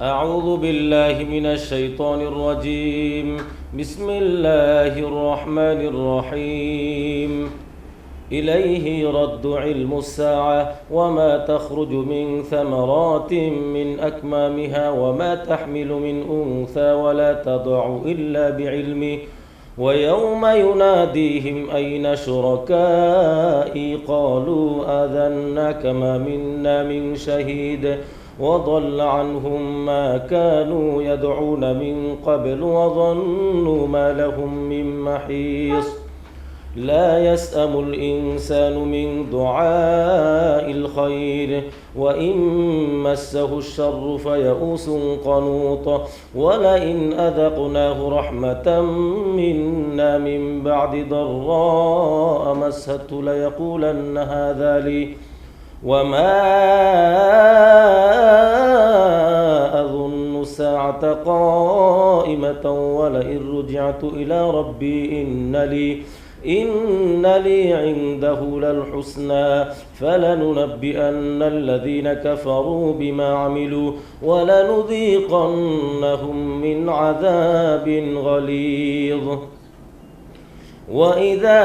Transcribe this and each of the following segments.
أعوذ بالله من الشيطان الرجيم. بسم الله الرحمن الرحيم. إليه يرد علم الساعة وما تخرج من ثمرات من أكمامها وما تحمل من أنثى ولا تضع إلا بعلمه ويوم يناديهم أين شركائي قالوا آذناك ما منا من شهيد وضل عنهم ما كانوا يدعون من قبل وظنوا ما لهم من محيص. لا يسأم الإنسان من دعاء الخير وإن مسه الشر فيئوس قنوط ولئن أذقناه رحمة منا من بعد ضراء مسته ليقولن هذا لي وما أظن الساعة قائمة ولئن رجعت إلى ربي إن لي عنده للحسنى فلننبئن الذين كفروا بما عملوا ولنذيقنهم من عذاب غليظ. وإذا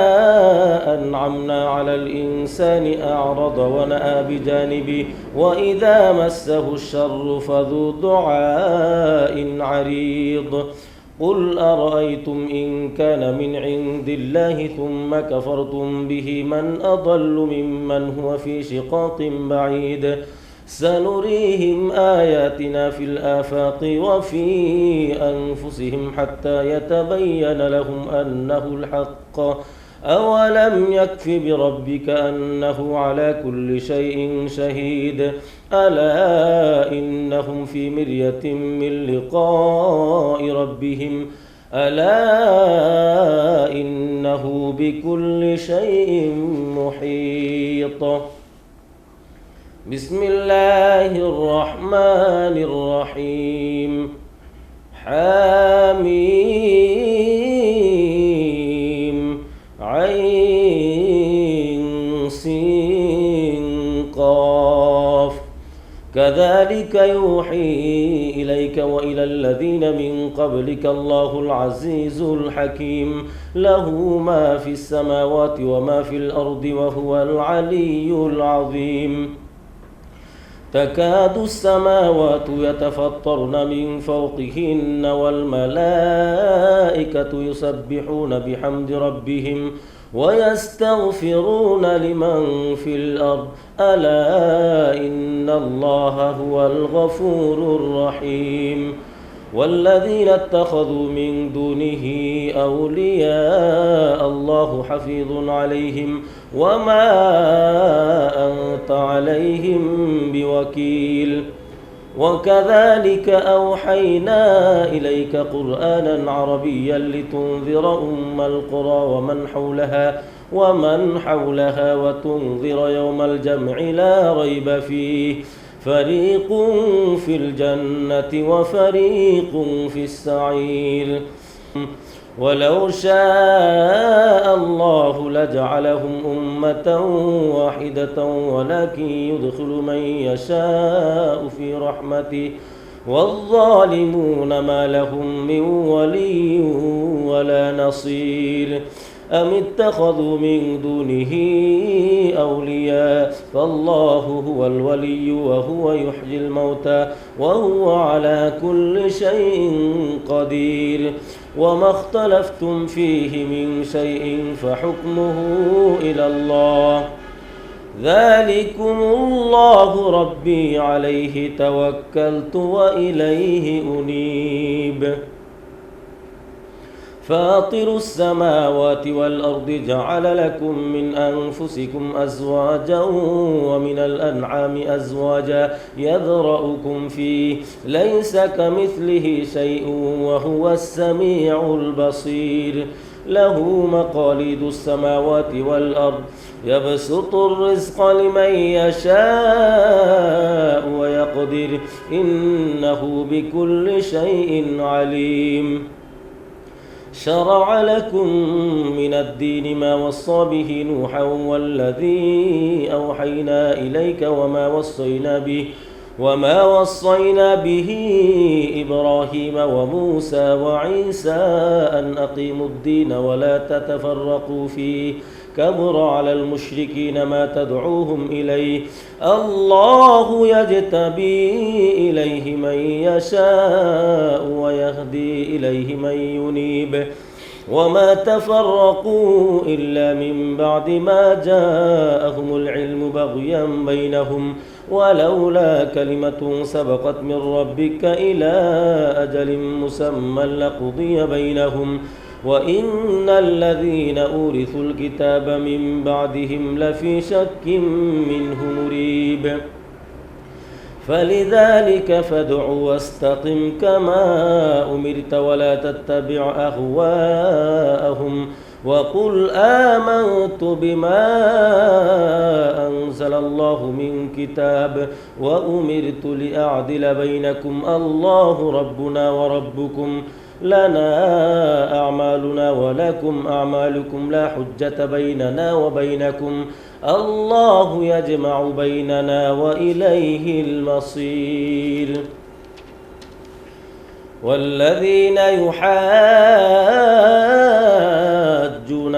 أنعمنا على الإنسان أعرض ونأى بجانبه وإذا مسه الشر فذو دعاء عريض. قل أرأيتم إن كان من عند الله ثم كفرتم به من أضل ممن هو في شقاق بعيد. سنريهم آياتنا في الآفاق وفي أنفسهم حتى يتبين لهم أنه الحق. أولم يكف بربك أنه على كل شيء شهيد. ألا إنهم في مرية من لقاء ربهم ألا إنه بكل شيء محيط. بسم الله الرحمن الرحيم. حميم عين سين قاف. كذلك يوحي إليك وإلى الذين من قبلك الله العزيز الحكيم له ما في السماوات وما في الأرض وهو العلي العظيم. تكاد السماوات يتفطرن من فوقهن والملائكة يسبحون بحمد ربهم ويستغفرون لمن في الأرض ألا إن الله هو الغفور الرحيم. والذين اتخذوا من دونه أولياء الله حفيظ عليهم وما أنت عليهم بوكيل. وكذلك أوحينا إليك قرآنا عربيا لتنذر أم القرى ومن حولها وتنذر يوم الجمع لا ريب فيه فريق في الجنة وفريق في السعير. ولو شاء الله لجعلهم أمة واحدة ولكن يدخل من يشاء في رحمته والظالمون ما لهم من ولي ولا نصير. أم اتخذوا من دونه أولياء فالله هو الولي وهو يحيي الموتى وهو على كل شيء قدير. وما اختلفتم فيه من شيء فحكمه إلى الله. ذلكم الله ربي عليه توكلت وإليه أنيب. فاطر السماوات والأرض جعل لكم من أنفسكم أزواجا ومن الأنعام أزواجا يذرأكم فيه ليس كمثله شيء وهو السميع البصير. له مقاليد السماوات والأرض يبسط الرزق لمن يشاء ويقدر إنه بكل شيء عليم. شرع لكم من الدين ما وصى به نوحا والذي أوحينا إليك وما وصينا به إبراهيم وموسى وعيسى أن أقيموا الدين ولا تتفرقوا فيه كبر على المشركين ما تدعوهم إليه الله يجتبي إليه من يشاء ويهدي إليه من ينيب وما تفرقوا إلا من بعد ما جاءهم العلم بغيا بينهم ولولا كلمة سبقت من ربك إلى أجل مسمى لقضي بينهم وإن الذين أورثوا الكتاب من بعدهم لفي شك منه مريب فلذلك فادع واستقم كما أمرت ولا تتبع أهواءهم وقل آمنت بما أنزل الله من كتاب وأمرت لأعدل بينكم الله ربنا وربكم لنا أعمالنا ولكم أعمالكم لا حجة بيننا وبينكم الله يجمع بيننا وإليه المصير والذين يحاجون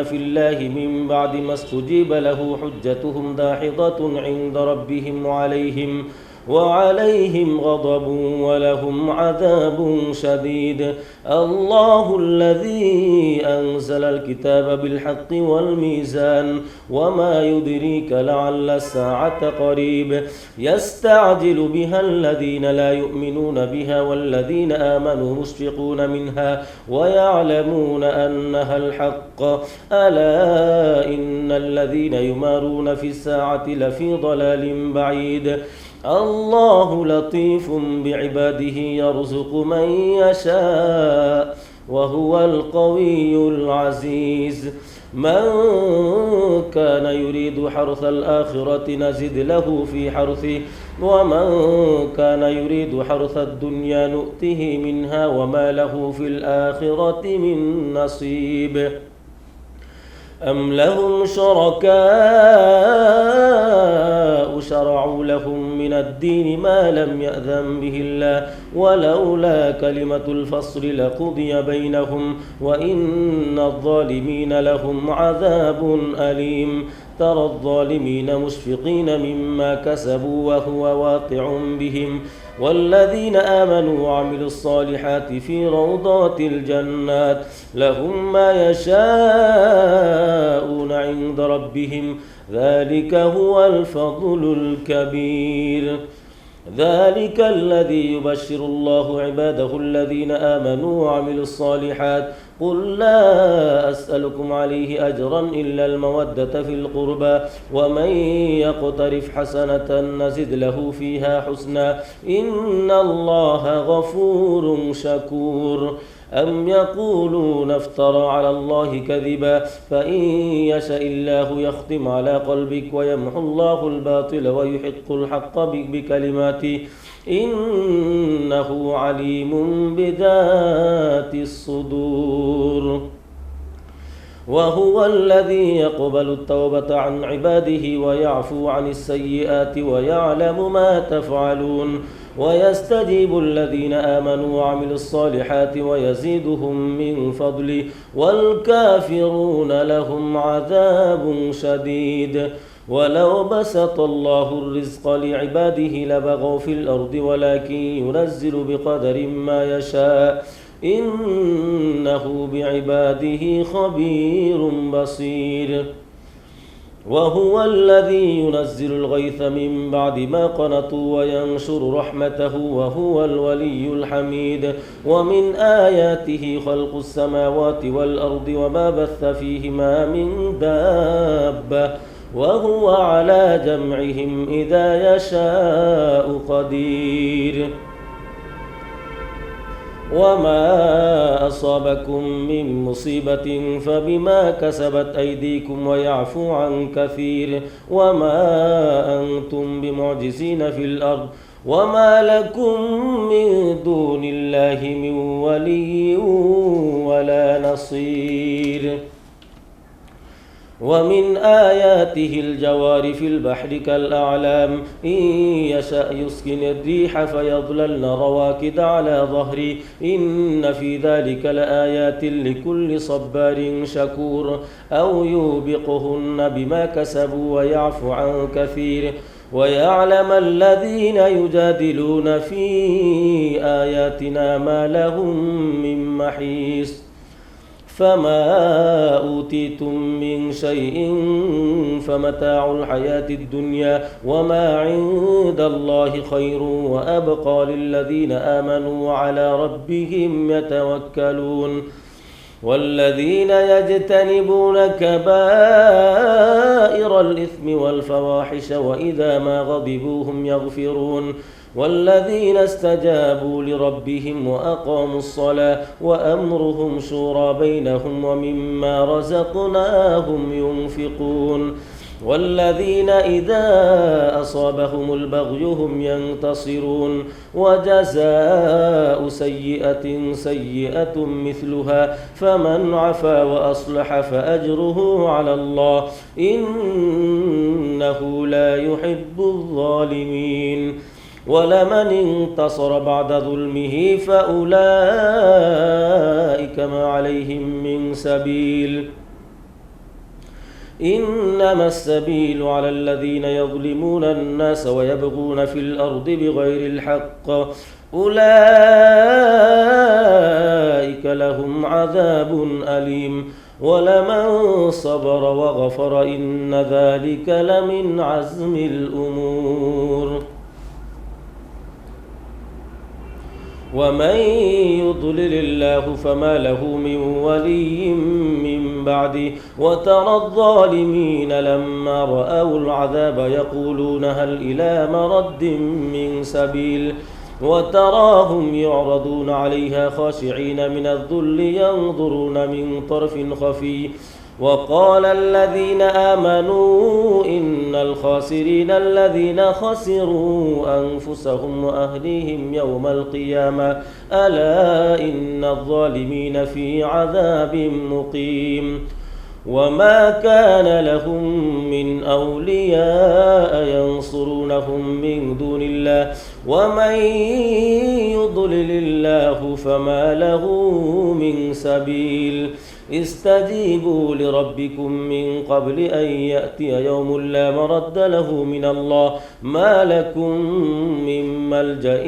في الله من بعد ما استجيب له حجتهم داحضة عند ربهم وعليهم غضب ولهم عذاب شديد الله الذي أنزل الكتاب بالحق والميزان وما يدريك لعل الساعة قريب يستعجل بها الذين لا يؤمنون بها والذين آمنوا مشفقون منها ويعلمون أنها الحق ألا إن الذين يمارون في الساعة لفي ضلال بعيد الله لطيف بعباده يرزق من يشاء وهو القوي العزيز من كان يريد حرث الآخرة نزد له في حرثه ومن كان يريد حرث الدنيا نؤته منها وما له في الآخرة من نصيب أم لهم شركاء شرعوا لهم من الدين ما لم يأذن به الله ولولا كلمة الفصل لقضي بينهم وإن الظالمين لهم عذاب أليم ترى الظالمين مشفقين مما كسبوا وهو واقع بهم والذين آمنوا وعملوا الصالحات في روضات الجنات لهم ما يشاءون عند ربهم ذلك هو الفضل الكبير ذلك الذي يبشر الله عباده الذين آمنوا وعملوا الصالحات قل لا أسألكم عليه أجرا إلا المودة في القربى ومن يقترف حسنة نزد له فيها حسنا إن الله غفور شكور أم يقولون افترى على الله كذبا فإن يشاء الله يختم على قلبك ويمحو الله الباطل ويحق الحق بكلماته إنه عليم بذات الصدور وهو الذي يقبل التوبة عن عباده ويعفو عن السيئات ويعلم ما تفعلون ويستجيب الذين آمنوا وعملوا الصالحات ويزيدهم من فضله والكافرون لهم عذاب شديد ولو بسط الله الرزق لعباده لبغوا في الأرض ولكن ينزل بقدر ما يشاء إنه بعباده خبير بصير وهو الذي ينزل الغيث من بعد ما قنطوا وينشر رحمته وهو الولي الحميد ومن آياته خلق السماوات والأرض وما بث فيهما من دابة وهو على جمعهم إذا يشاء قدير وما أصابكم من مصيبة فبما كسبت أيديكم ويعفو عن كثير وما أنتم بمعجزين في الأرض وما لكم من دون الله من ولي ولا نصير ومن آياته الجوار في البحر كالأعلام إن يشأ يسكن الريح فيظللن رواكد على ظهره إن في ذلك لآيات لكل صبار شكور أو يوبقهن بما كسبوا ويعفو عن كثير ويعلم الذين يجادلون في آياتنا ما لهم من محيص فما أوتيتم من شيء فمتاع الحياة الدنيا وما عند الله خير وأبقى للذين آمنوا وعلى ربهم يتوكلون والذين يجتنبون كبائر الإثم والفواحش وإذا ما غضبوا هم يغفرون والذين استجابوا لربهم وأقاموا الصلاة وأمرهم شورى بينهم ومما رزقناهم ينفقون والذين إذا أصابهم البغي هم ينتصرون وجزاء سيئة سيئة مثلها فمن عفا وأصلح فأجره على الله إنه لا يحب الظالمين ولمن انتصر بعد ظلمه فأولئك ما عليهم من سبيل إنما السبيل على الذين يظلمون الناس ويبغون في الأرض بغير الحق أولئك لهم عذاب أليم ولمن صبر وغفر إن ذلك لمن عزم الأمور ومن يضلل الله فما له من ولي من بعده وترى الظالمين لما رأوا العذاب يقولون هل إلى مرد من سبيل وتراهم يعرضون عليها خاشعين من الذل ينظرون من طرف خفي وقال الذين آمنوا إن الخاسرين الذين خسروا أنفسهم وأهليهم يوم القيامة ألا إن الظالمين في عذاب مقيم وما كان لهم من أولياء ينصرونهم من دون الله ومن يضلل الله فما له من سبيل استجيبوا لربكم من قبل أن يأتي يوم لا مرد له من الله ما لكم من ملجأ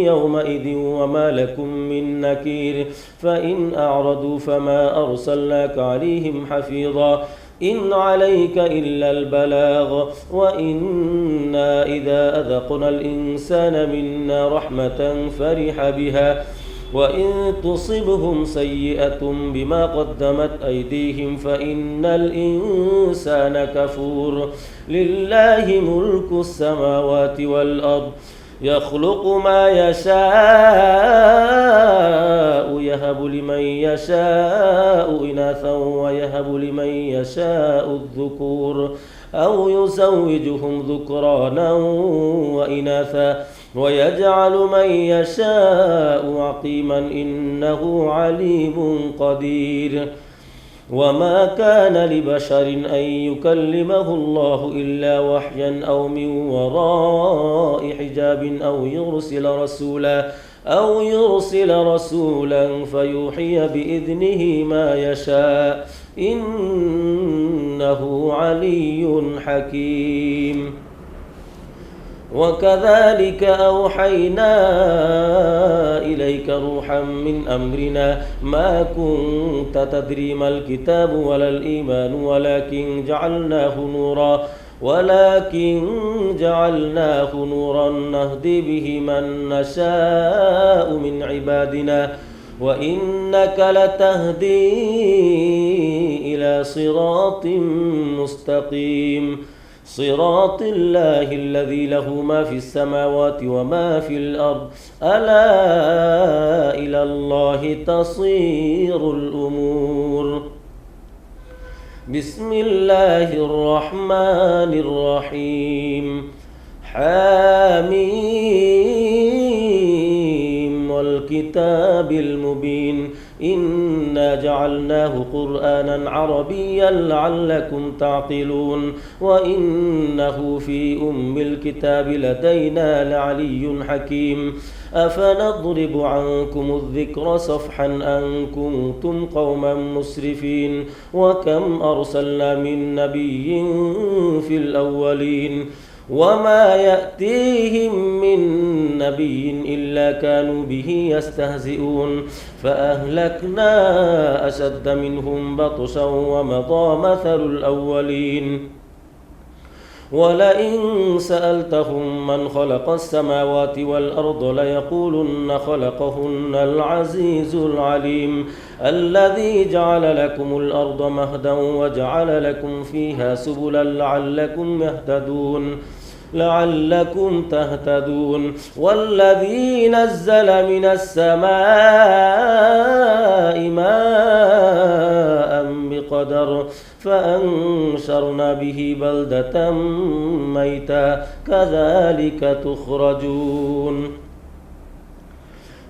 يومئذ وما لكم من نكير فإن أعرضوا فما أرسلناك عليهم حفيظا إن عليك إلا البلاغ وإنا إذا أذقنا الإنسان منا رحمة فرح بها وإن تصبهم سيئة بما قدمت أيديهم فإن الإنسان كفور لله ملك السماوات والأرض يخلق ما يشاء يهب لمن يشاء إناثا ويهب لمن يشاء الذكور أو يزوجهم ذكرانا وإناثا ويجعل من يشاء عقيما إنه عليم قدير وما كان لبشر أن يكلمه الله إلا وحيا أو من وراء حجاب أو يرسل رسولا فيوحي بإذنه ما يشاء إنه علي حكيم وكذلك أوحينا إليك روحا من أمرنا ما كنت تدري ما الكتاب ولا الإيمان ولكن جعلناه نورا نهدي به من نشاء من عبادنا وإنك لتهدي إلى صراط مستقيم صراط الله الذي له ما في السماوات وما في الأرض ألا إلى الله تصير الأمور بسم الله الرحمن الرحيم حميم والكتاب المبين إنا جعلناه قرآنا عربيا لعلكم تعقلون وإنه في أم الكتاب لدينا لعلي حكيم أفنضرب عنكم الذكر صفحا أن كنتم قوما مسرفين وكم أرسلنا من نبي في الأولين وما يأتيهم من نبي إلا كانوا به يستهزئون فأهلكنا أشد منهم بطشا ومضى مثل الأولين ولئن سألتهم من خلق السماوات والأرض ليقولن خلقهن العزيز العليم الذي جعل لكم الأرض مهدا وجعل لكم فيها سبلا لعلكم تهتدون والذي نزل من السماء ماء بقدر فأنشرنا به بلدة ميتا كذلك تخرجون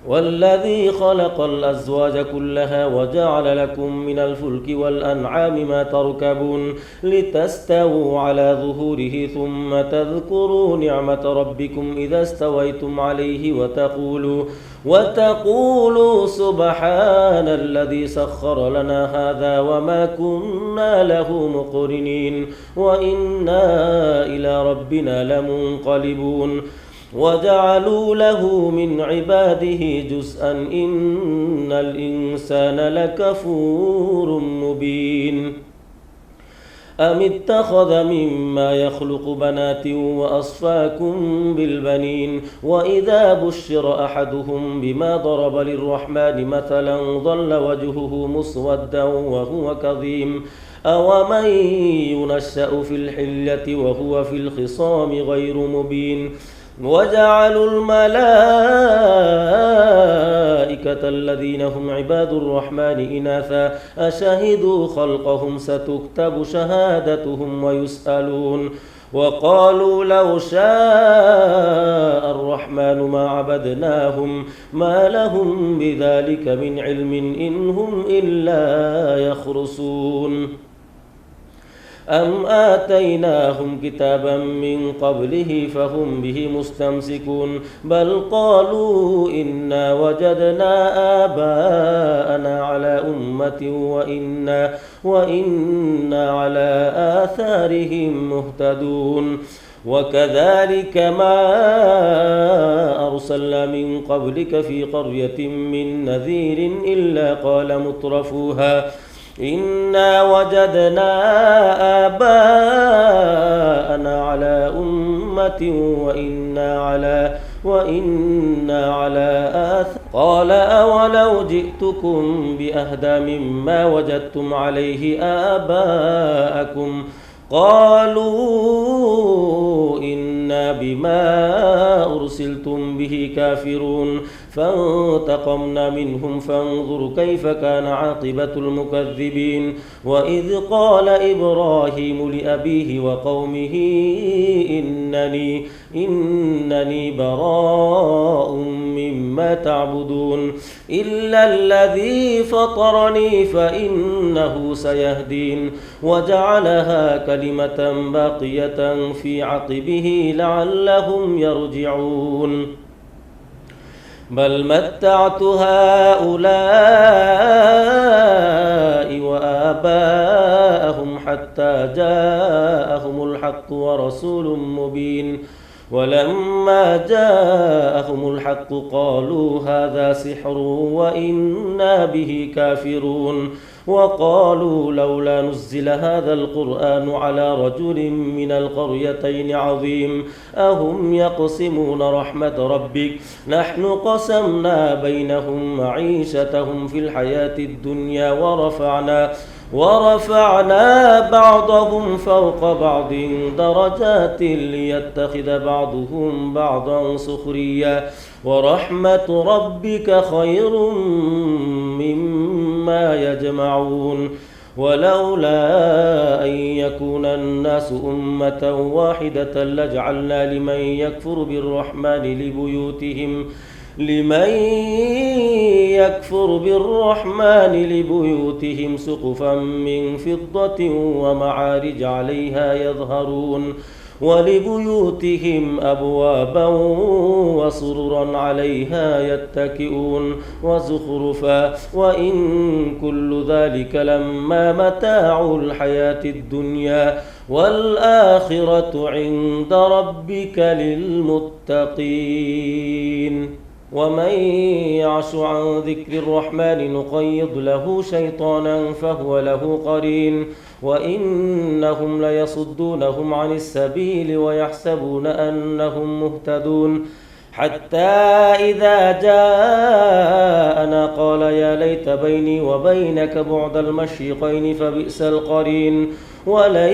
والذي خلق الأزواج كلها وجعل لكم من الفلك والأنعام ما تركبون لتستووا على ظهوره ثم تذكروا نعمة ربكم إذا استويتم عليه وتقولوا سبحان الذي سخر لنا هذا وما كنا له مقرنين وإنا إلى ربنا لمنقلبون وجعلوا له من عباده جزءا إن الإنسان لكفور مبين أم اتخذ مما يخلق بنات وأصفاكم بالبنين وإذا بشر أحدهم بما ضرب للرحمن مثلا ظل وجهه مسودا وهو كظيم أومن ينشأ في الحلية وهو في الخصام غير مبين وجعلوا الملائكة الذين هم عباد الرحمن إناثا أشهدوا خلقهم ستكتب شهادتهم ويسألون وقالوا لو شاء الرحمن ما عبدناهم ما لهم بذلك من علم إن هم إلا يخرصون أم آتيناهم كتابا من قبله فهم به مستمسكون بل قالوا إنا وجدنا آباءنا على أمة وإنا على آثارهم مهتدون وكذلك ما أرسلنا من قبلك في قرية من نذير إلا قال مترفوها إنا وجدنا آباءنا على أمة وإنا على آثار قال أولو جئتكم بأهدى مما وجدتم عليه آباءكم قالوا إنا بما أرسلتم به كافرون فانتقمنا منهم فانظر كيف كان عاقبة المكذبين وإذ قال إبراهيم لأبيه وقومه إنني براء مما تعبدون إلا الذي فطرني فإنه سيهدين وجعلها كلمة باقية في عقبه لعلهم يرجعون بل متعت هؤلاء وآباءهم حتى جاءهم الحق ورسول مبين ولما جاءهم الحق قالوا هذا سحر وإنا به كافرون وقالوا لولا نزل هذا القرآن على رجل من القريتين عظيم أهم يقسمون رحمة ربك نحن قسمنا بينهم معيشتهم في الحياة الدنيا ورفعنا بعضهم فوق بعض درجات ليتخذ بعضهم بعضا سخريا ورحمة ربك خير مما يجمعون ولولا أن يكون الناس أمة واحدة لجعلنا لمن يكفر بالرحمن لمن يكفر بالرحمن لبيوتهم سقفا من فضة ومعارج عليها يظهرون ولبيوتهم أبوابا وسررا عليها يتكئون وزخرفا وإن كل ذلك لما متاع الحياة الدنيا والآخرة عند ربك للمتقين ومن يعش عن ذكر الرحمن نقيض له شيطانا فهو له قرين وإنهم ليصدونهم عن السبيل ويحسبون أنهم مهتدون حتى إذا جاءنا قال يا ليت بيني وبينك بعد المشرقين فبئس القرين ولن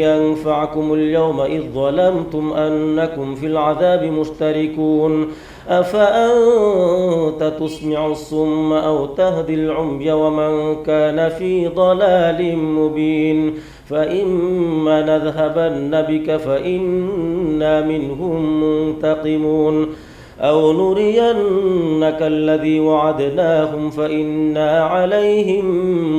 ينفعكم اليوم إذ ظلمتم أنكم في العذاب مشتركون أفأنت تسمع الصم أو تهدي العمي ومن كان في ضلال مبين فإما نذهبن بك فإنا منهم منتقمون أو نرينك الذي وعدناهم فإنا عليهم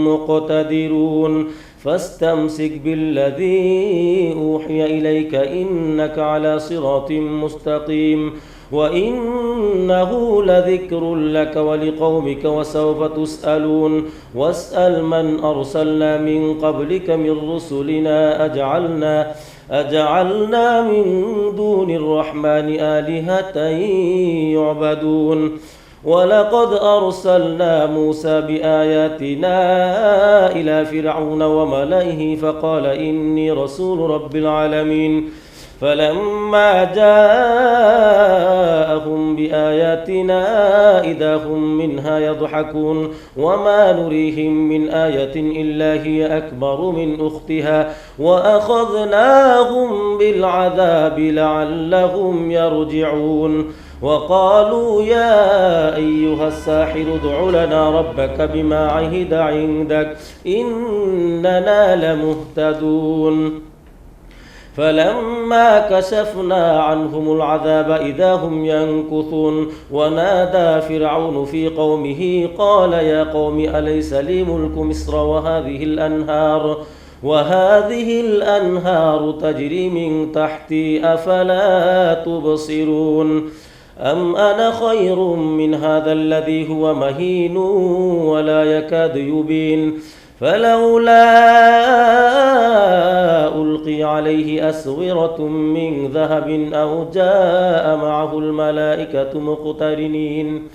مقتدرون فاستمسك بالذي أوحي إليك إنك على صراط مستقيم وإنه لذكر لك ولقومك وسوف تسألون واسأل من أرسلنا من قبلك من رسلنا أجعلنا من دون الرحمن آلهة يعبدون ولقد أرسلنا موسى بآياتنا إلى فرعون وملئه فقال إني رسول رب العالمين فلما جاءهم بآياتنا إذا هم منها يضحكون وما نريهم من آية إلا هي أكبر من أختها وأخذناهم بالعذاب لعلهم يرجعون وقالوا يا أيها الساحر ادع لنا ربك بما عهد عندك إننا لمهتدون فلما كشفنا عنهم العذاب إذا هم ينكثون ونادى فرعون في قومه قال يا قوم أليس لي ملك مصر وهذه الأنهار تجري من تحتي أفلا تبصرون أم أنا خير من هذا الذي هو مهين ولا يكاد يبين فلولا ألقي عليه أسورة من ذهب أو جاء معه الملائكة مقترنين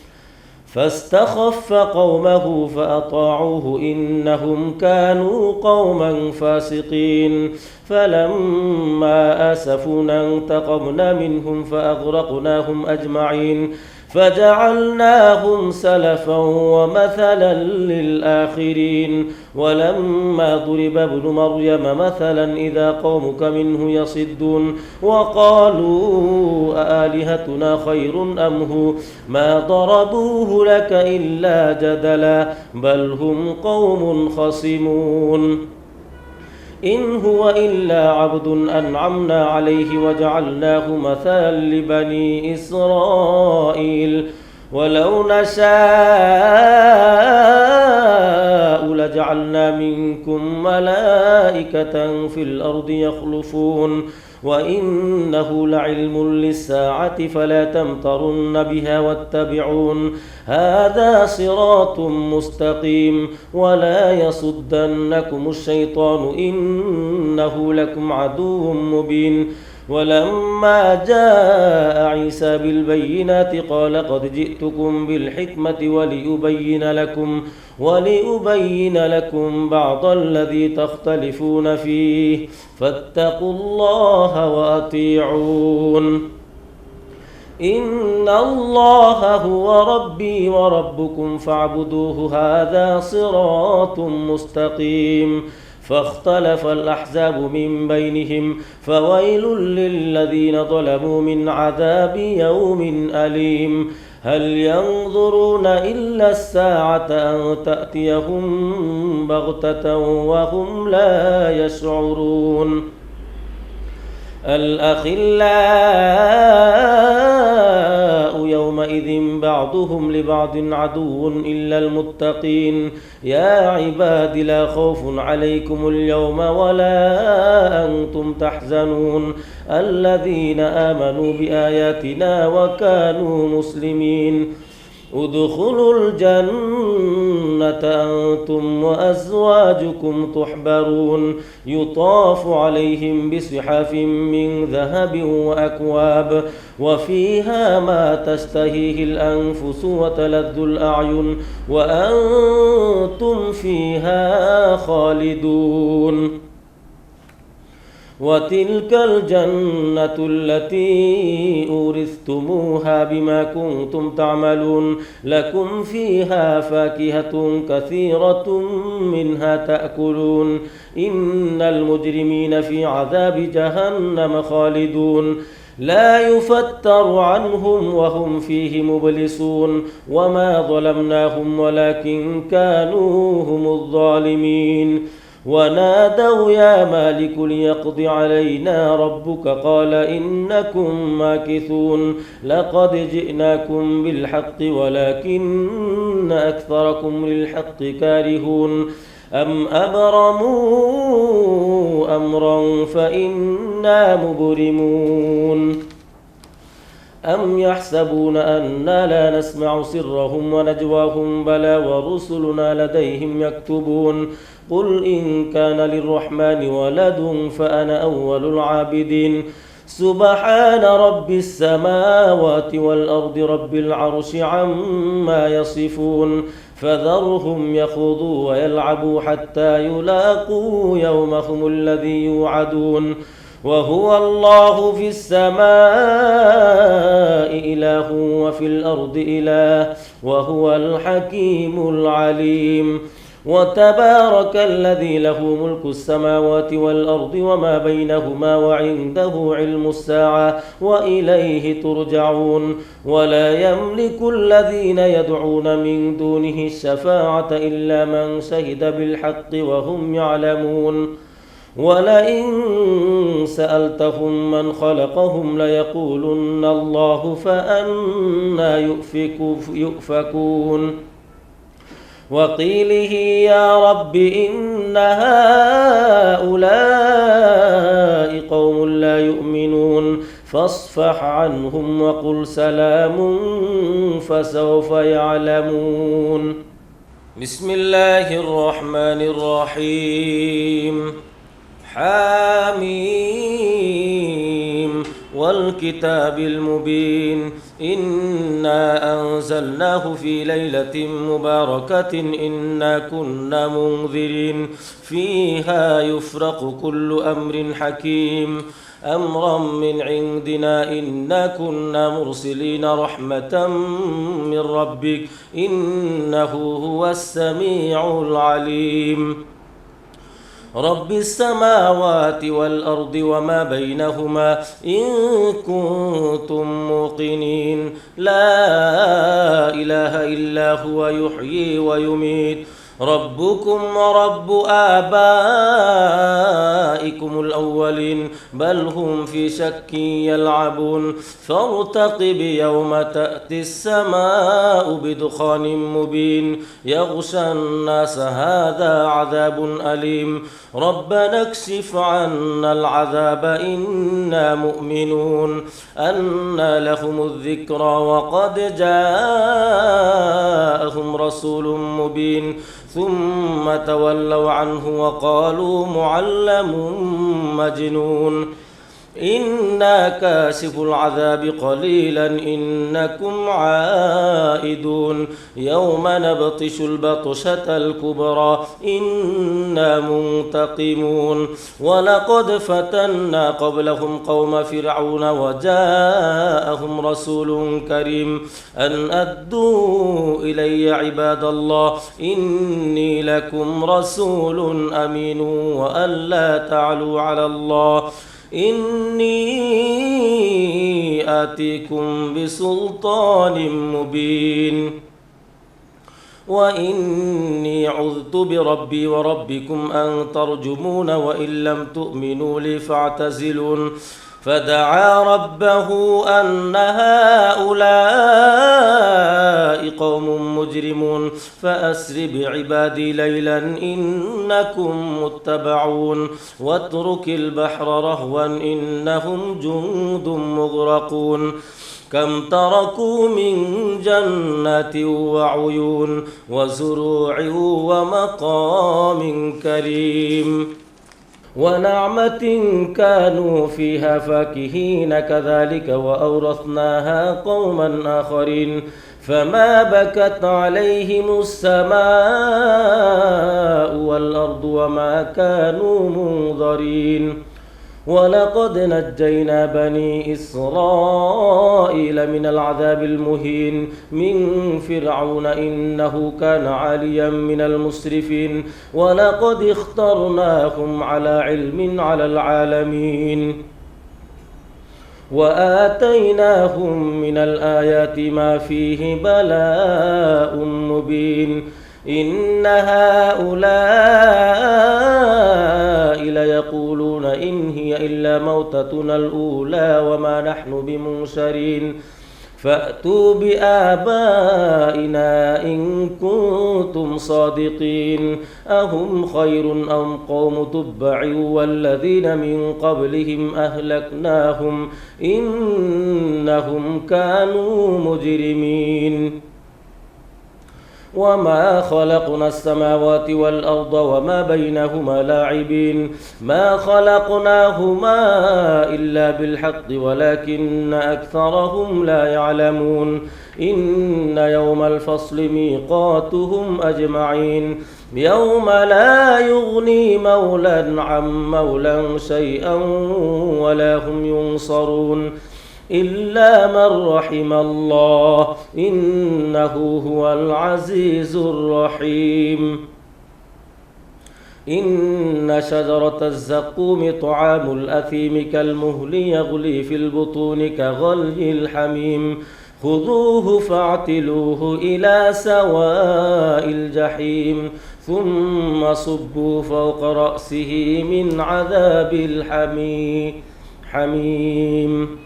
فاستخف قومه فأطاعوه إنهم كانوا قوما فاسقين فلما آسفونا انتقمنا منهم فأغرقناهم أجمعين فجعلناهم سلفا ومثلا للآخرين ولما ضرب ابن مريم مثلا إذا قومك منه يصدون وقالوا أآلهتنا خير أم هو ما ضربوه لك إلا جدلا بل هم قوم خصمون إن هو إلا عبد أنعمنا عليه وجعلناه مثلا لبني إسرائيل ولو نشاء لجعلنا منكم ملائكة في الأرض يخلفون وإنه لعلم للساعة فلا تمترن بها واتبعون هذا صراط مستقيم ولا يصدنكم الشيطان إنه لكم عدو مبين ولما جاء عيسى بالبينات قال قد جئتكم بالحكمة ولأبين لكم بعض الذي تختلفون فيه فاتقوا الله وأطيعون إن الله هو ربي وربكم فاعبدوه هذا صراط مستقيم فاختلف الأحزاب من بينهم فويل للذين ظلموا من عذاب يوم أليم هل ينظرون إلا الساعة أن تأتيهم بغتة وهم لا يشعرون الأخلاء يومئذ بعضهم لبعض عدو إلا المتقين يا عباد لا خوف عليكم اليوم ولا أنتم تحزنون الذين آمنوا بآياتنا وكانوا مسلمين ادخلوا الجنة أنتم وأزواجكم تحبرون يطاف عليهم بصحاف من ذهب وأكواب وفيها ما تشتهيه الأنفس وتلذ الأعين وأنتم فيها خالدون وتلك الجنة التي أورثتموها بما كنتم تعملون لكم فيها فاكهة كثيرة منها تأكلون إن المجرمين في عذاب جهنم خالدون لا يفتر عنهم وهم فيه مبلسون وما ظلمناهم ولكن كانوا هم الظالمين ونادوا يا مالك ليقض علينا ربك قال إنكم ماكثون لقد جئناكم بالحق ولكن أكثركم للحق كارهون أم أبرموا أمرا فإنا مبرمون أم يحسبون أنا لا نسمع سرهم ونجواهم بلى ورسلنا لديهم يكتبون قل إن كان للرحمن ولد فأنا أول العابدين سبحان رب السماوات والأرض رب العرش عما يصفون فذرهم يخوضوا ويلعبوا حتى يلاقوا يومهم الذي يوعدون وهو الله في السماء إله وفي الأرض إله وهو الحكيم العليم وتبارك الذي له ملك السماوات والأرض وما بينهما وعنده علم الساعة وإليه ترجعون ولا يملك الذين يدعون من دونه الشفاعة إلا من شهد بالحق وهم يعلمون ولئن سألتهم من خلقهم ليقولن الله فأنى يؤفكون وقيله يا رب إن هؤلاء قوم لا يؤمنون فاصفح عنهم وقل سلام فسوف يعلمون بسم الله الرحمن الرحيم حاميم والكتاب المبين إنا أنزلناه في ليلة مباركة إنا كنا منذرين فيها يفرق كل أمر حكيم أمرا من عندنا إنا كنا مرسلين رحمة من ربك إنه هو السميع العليم رب السماوات والأرض وما بينهما إن كنتم موقنين لا إله إلا هو يحيي ويميت ربكم ورب آبائكم الأولين بل هم في شك يلعبون فارتقب يوم تأتي السماء بدخان مبين يغشى الناس هذا عذاب أليم ربنا اكشف عنا العذاب إنا مؤمنون أنى لهم الذكرى وقد جاءهم رسول مبين ثم تولوا عنه وقالوا معلم مجنون إنا كاشف العذاب قليلا إنكم عائدون يوم نبطش البطشة الكبرى إنا منتقمون ولقد فتنا قبلهم قوم فرعون وجاءهم رسول كريم أن أدوا إلي عباد الله إني لكم رسول أمين وأن لا تعلوا على الله إني آتيكم بسلطان مبين وإني عذت بربي وربكم أن ترجمون وإن لم تؤمنوا لي فاعتزلون فدعا ربه أن هؤلاء قوم مجرمون فأسر بعبادي ليلا إنكم متبعون واترك البحر رهوا إنهم جند مغرقون كم تركوا من جنات وعيون وزروع ومقام كريم ونعمة كانوا فيها فاكهين كذلك وأورثناها قوما آخرين فما بكت عليهم السماء والأرض وما كانوا منظرين ولقد نجينا بني إسرائيل من العذاب المهين من فرعون إنه كان عاليا من المسرفين ولقد اخترناهم على علم على العالمين وآتيناهم من الآيات ما فيه بلاء مبين إن هؤلاء ليقولون إن هي إلا موتتنا الأولى وما نحن بمنشرين فأتوا بآبائنا إن كنتم صادقين أهم خير أم قوم تبع والذين من قبلهم أهلكناهم إنهم كانوا مجرمين وما خلقنا السماوات والأرض وما بينهما لاعبين ما خلقناهما إلا بالحق ولكن أكثرهم لا يعلمون إن يوم الفصل ميقاتهم أجمعين يوم لا يغني مولى عن مولى شيئا ولا هم ينصرون إلا من رحم الله إنه هو العزيز الرحيم إن شجرة الزقوم طعام الأثيم كالمهل يغلي في البطون كغلي الحميم خذوه فاعتلوه إلى سواء الجحيم ثم صبوا فوق رأسه من عذاب الحميم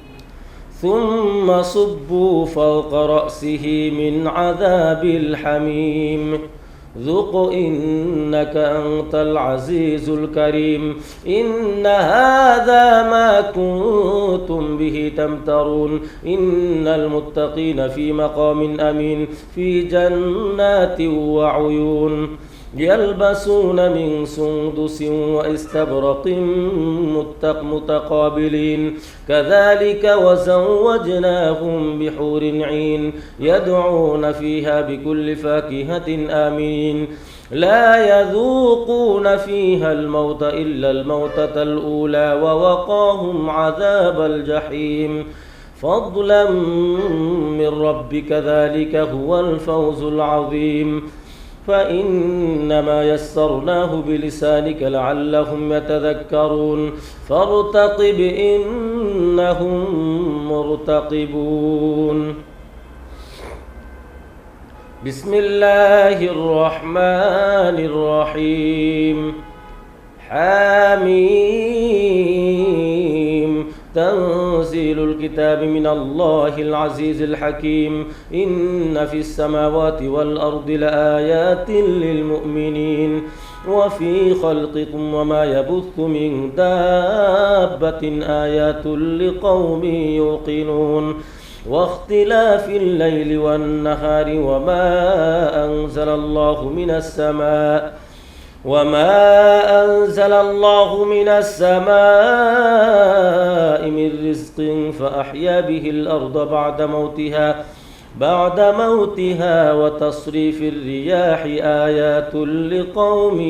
ثم صبوا فوق رأسه من عذاب الحميم ذق إنك أنت العزيز الكريم إن هذا ما كنتم به تمترون إن المتقين في مقام أمين في جنات وعيون يلبسون من سندس واستبرق متقابلين كذلك وزوجناهم بحور عين يدعون فيها بكل فاكهة آمين لا يذوقون فيها الموت إلا الموتة الأولى ووقاهم عذاب الجحيم فضلا من ربك ذلك هو الفوز العظيم فإنما يسرناه بلسانك لعلهم يتذكرون فارتقب إنهم مرتقبون بسم الله الرحمن الرحيم حميم تنزيل الكتاب من الله العزيز الحكيم إن في السماوات والأرض لآيات للمؤمنين وفي خلقكم وما يبث من دابة آيات لقوم يوقنون واختلاف الليل والنهار وما أنزل الله من السماء من رزق فأحيا به الأرض بعد موتها وتصريف الرياح آيات لقوم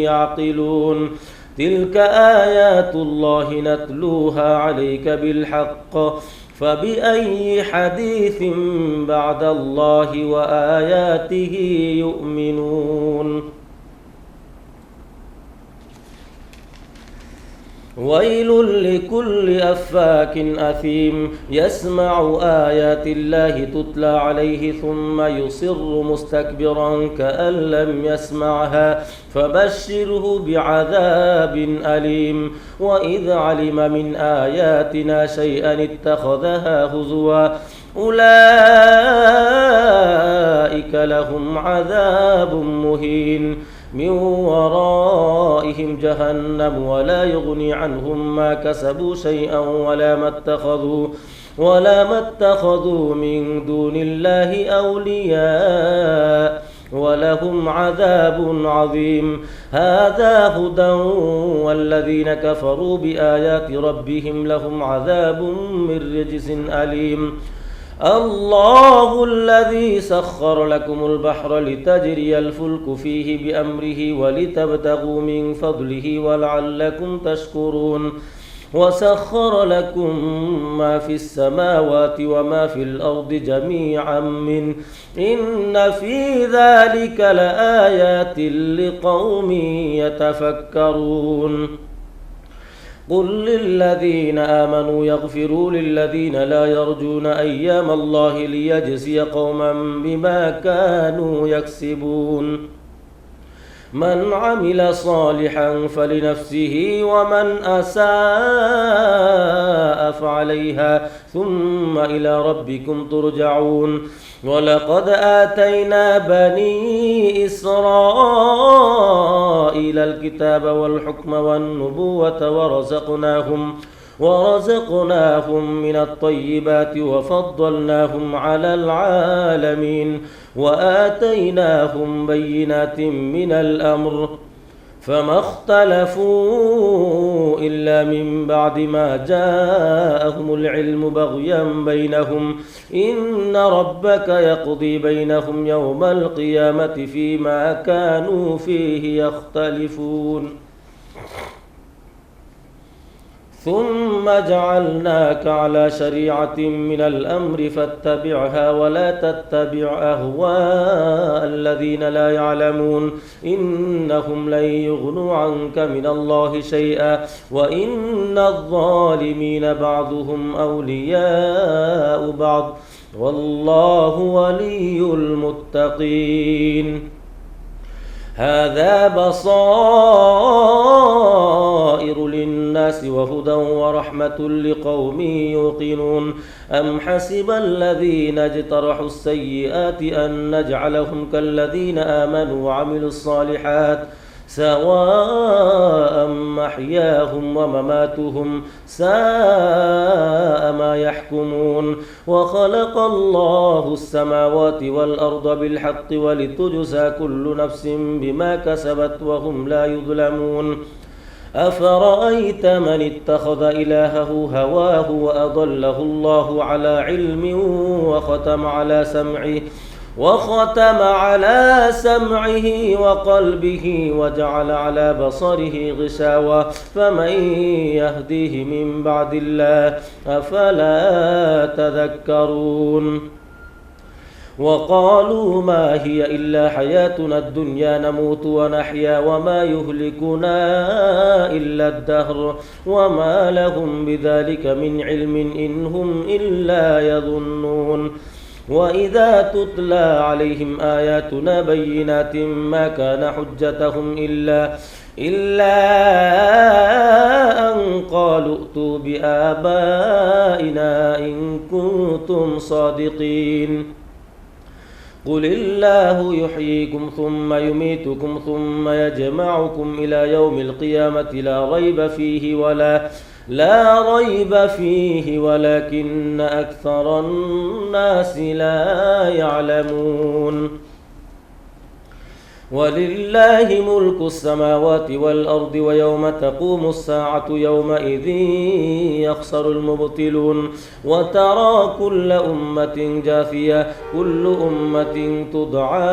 يعقلون تلك آيات الله نتلوها عليك بالحق فبأي حديث بعد الله وآياته يؤمنون ويل لكل أفاك أثيم يسمع آيات الله تتلى عليه ثم يصر مستكبرا كأن لم يسمعها فبشره بعذاب أليم وإذ علم من آياتنا شيئا اتخذها هزوا أولئك لهم عذاب مهين من ورائهم جهنم ولا يغني عنهم ما كسبوا شيئا ولا ما اتخذوا من دون الله أولياء ولهم عذاب عظيم هذا هدى والذين كفروا بآيات ربهم لهم عذاب من رجس أليم الله الذي سخر لكم البحر لتجري الفلك فيه بأمره ولتبتغوا من فضله ولعلكم تشكرون وسخر لكم ما في السماوات وما في الأرض جميعا منه إن في ذلك لآيات لقوم يتفكرون قل للذين آمنوا يغفروا للذين لا يرجون أيام الله ليجزي قوما بما كانوا يكسبون من عمل صالحا فلنفسه ومن أساء فعليها ثم إلى ربكم ترجعون ولقد آتينا بني إسرائيل الكتاب والحكم والنبوة ورزقناهم من الطيبات وفضلناهم على العالمين وآتيناهم بينات من الأمر فما اختلفوا إلا من بعد ما جاءهم العلم بغيا بينهم إن ربك يقضي بينهم يوم القيامة فيما كانوا فيه يختلفون ثم جعلناك على شريعة من الأمر فاتبعها ولا تتبع أهواء الذين لا يعلمون إنهم لن يغنوا عنك من الله شيئا وإن الظالمين بعضهم أولياء بعض والله ولي المتقين هذا بصائر للناس وهدى ورحمة لقوم يوقنون أم حسب الذين اجترحوا السيئات أن نجعلهم كالذين آمنوا وعملوا الصالحات سواء محياهم ومماتهم ساء ما يحكمون وخلق الله السماوات والأرض بالحق ولتجزى كل نفس بما كسبت وهم لا يظلمون أفرأيت من اتخذ إلهه هواه وأضله الله على علم وختم على سمعه وقلبه وجعل على بصره غشاوة فمن يهديه من بعد الله أفلا تذكرون وقالوا ما هي إلا حياتنا الدنيا نموت ونحيا وما يهلكنا إلا الدهر وما لهم بذلك من علم إن هم إلا يظنون وإذا تتلى عليهم آياتنا بينات ما كان حجتهم إلا أن قالوا ائتوا بآبائنا إن كنتم صادقين قل الله يحييكم ثم يميتكم ثم يجمعكم إلى يوم القيامة لا ريب فيه ولكن أكثر الناس لا يعلمون ولله ملك السماوات والأرض ويوم تقوم الساعة يومئذ يخسر المبطلون وترى كل أمة جاثية كل أمة تدعى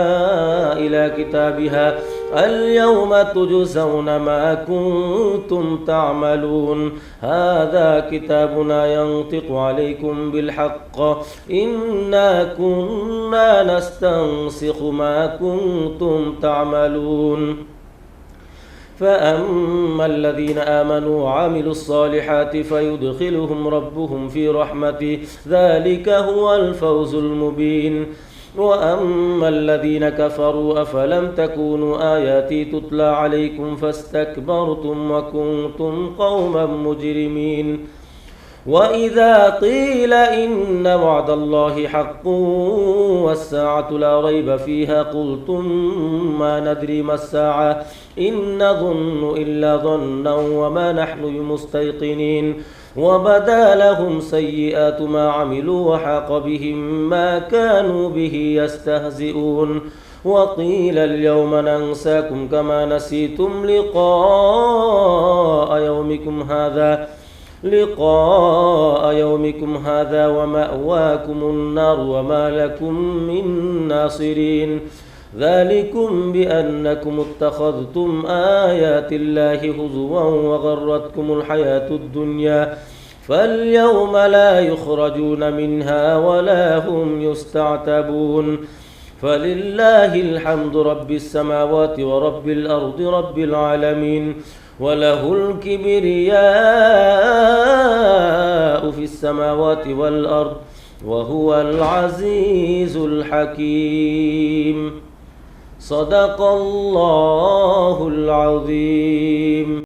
إلى كتابها اليوم تجزون ما كنتم تعملون هذا كتابنا ينطق عليكم بالحق إنا كنا نستنسخ ما كنتم تعملون فأما الذين آمنوا وعملوا الصالحات فيدخلهم ربهم في رحمته ذلك هو الفوز المبين. وأما الذين كفروا أفلم تكونوا آياتي تتلى عليكم فاستكبرتم وكنتم قوما مجرمين. وإذا قيل إن وعد الله حق والساعة لا ريب فيها قلتم ما ندري ما الساعة إن نظن إلا ظنا وما نحن بمستيقنين. وبدا لهم سيئات ما عملوا وحاق بهم ما كانوا به يستهزئون. وقيل اليوم ننساكم كما نسيتم لقاء يومكم هذا ومأواكم النار وما لكم من ناصرين. ذلكم بأنكم اتخذتم آيات الله هزوا وغرتكم الحياة الدنيا فاليوم لا يخرجون منها ولا هم يستعتبون. فلله الحمد رب السماوات ورب الأرض رب العالمين وله الكبرياء في السماوات والأرض وهو العزيز الحكيم. صدق الله العظيم.